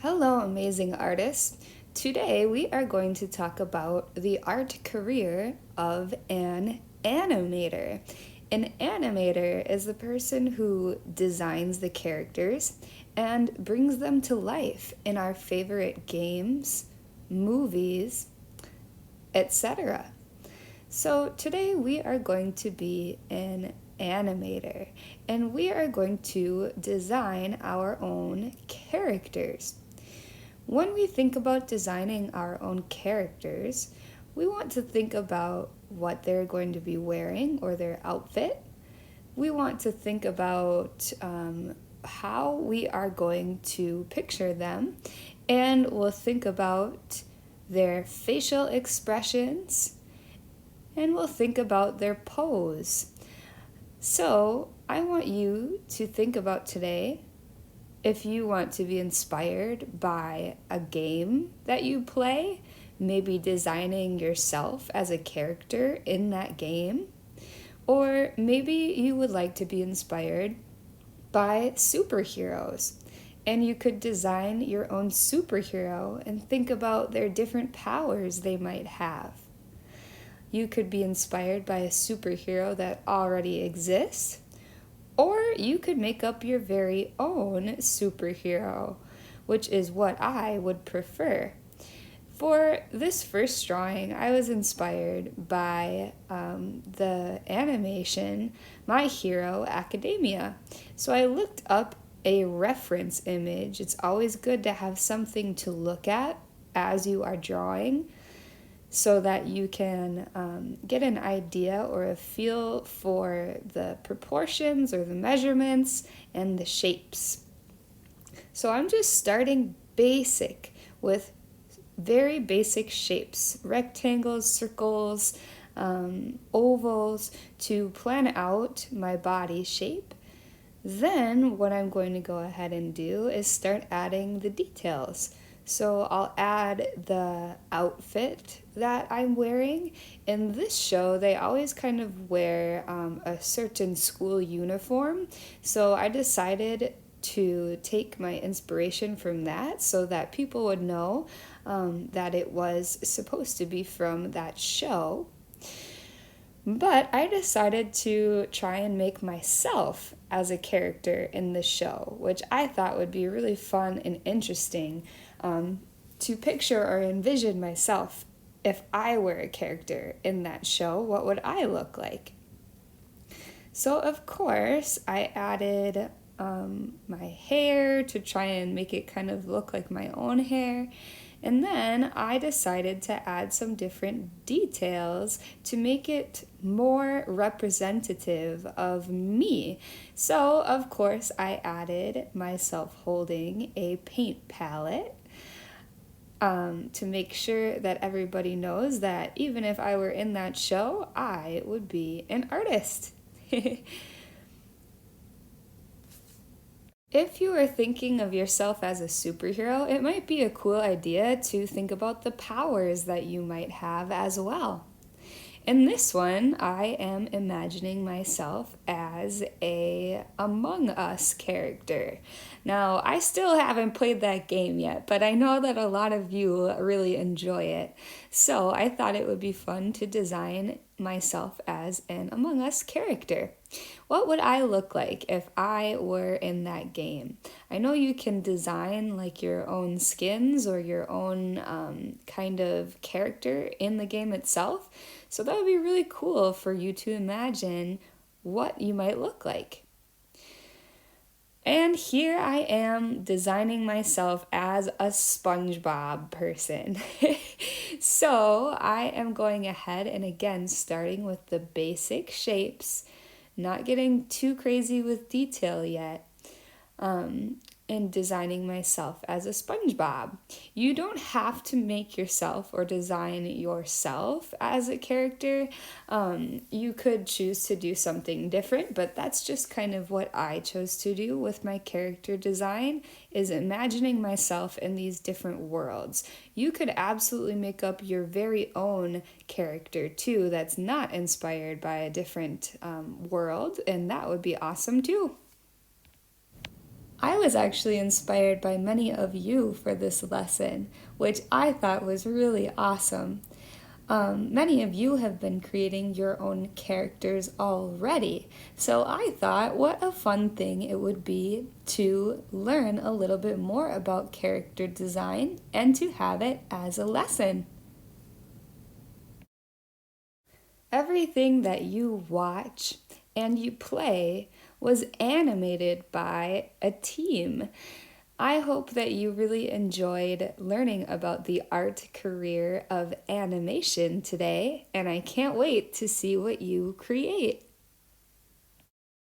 Hello, amazing artists. Today we are going to talk about the art career of an animator. An animator is the person who designs the characters and brings them to life in our favorite games, movies, etc. So today we are going to be an animator and we are going to design our own characters. When we think about designing our own characters, we want to think about what they're going to be wearing or their outfit. We want to think about how we are going to picture them, and we'll think about their facial expressions, and we'll think about their pose. So, I want you to think about today if you want to be inspired by a game that you play, maybe designing yourself as a character in that game, or maybe you would like to be inspired by superheroes. And you could design your own superhero and think about their different powers they might have. You could be inspired by a superhero that already exists, or you could make up your very own superhero, which is what I would prefer. For this first drawing, I was inspired by the animation My Hero Academia. So I looked up a reference image. It's always good to have something to look at as you are drawing, so that you can get an idea or a feel for the proportions or the measurements and the shapes. So I'm just starting basic with very basic shapes, rectangles, circles, ovals, to plan out my body shape. Then what I'm going to go ahead and do is start adding the details. So I'll add the outfit that I'm wearing. In this show, they always kind of wear a certain school uniform. So I decided to take my inspiration from that so that people would know that it was supposed to be from that show. But I decided to try and make myself as a character in the show, which I thought would be really fun and interesting to picture or envision myself. If I were a character in that show, what would I look like? So, of course, I added my hair to try and make it kind of look like my own hair. And then I decided to add some different details to make it more representative of me. So, of course, I added myself holding a paint palette to make sure that everybody knows that even if I were in that show, I would be an artist. If you are thinking of yourself as a superhero, it might be a cool idea to think about the powers that you might have as well. In this one, I am imagining myself as a Among Us character. Now, I still haven't played that game yet, but I know that a lot of you really enjoy it. So I thought it would be fun to design myself as an Among Us character. What would I look like if I were in that game? I know you can design like your own skins or your own kind of character in the game itself. So that would be really cool for you to imagine what you might look like. And here I am designing myself as a SpongeBob person. So I am going ahead and again starting with the basic shapes, not getting too crazy with detail yet, and designing myself as a SpongeBob. You don't have to make yourself or design yourself as a character. You could choose to do something different, but that's just kind of what I chose to do with my character design, is imagining myself in these different worlds. You could absolutely make up your very own character too that's not inspired by a different world, and that would be awesome too. I was actually inspired by many of you for this lesson, which I thought was really awesome. Many of you have been creating your own characters already, so I thought what a fun thing it would be to learn a little bit more about character design and to have it as a lesson. Everything that you watch and you play was animated by a team. I hope that you really enjoyed learning about the art career of animation today, and I can't wait to see what you create.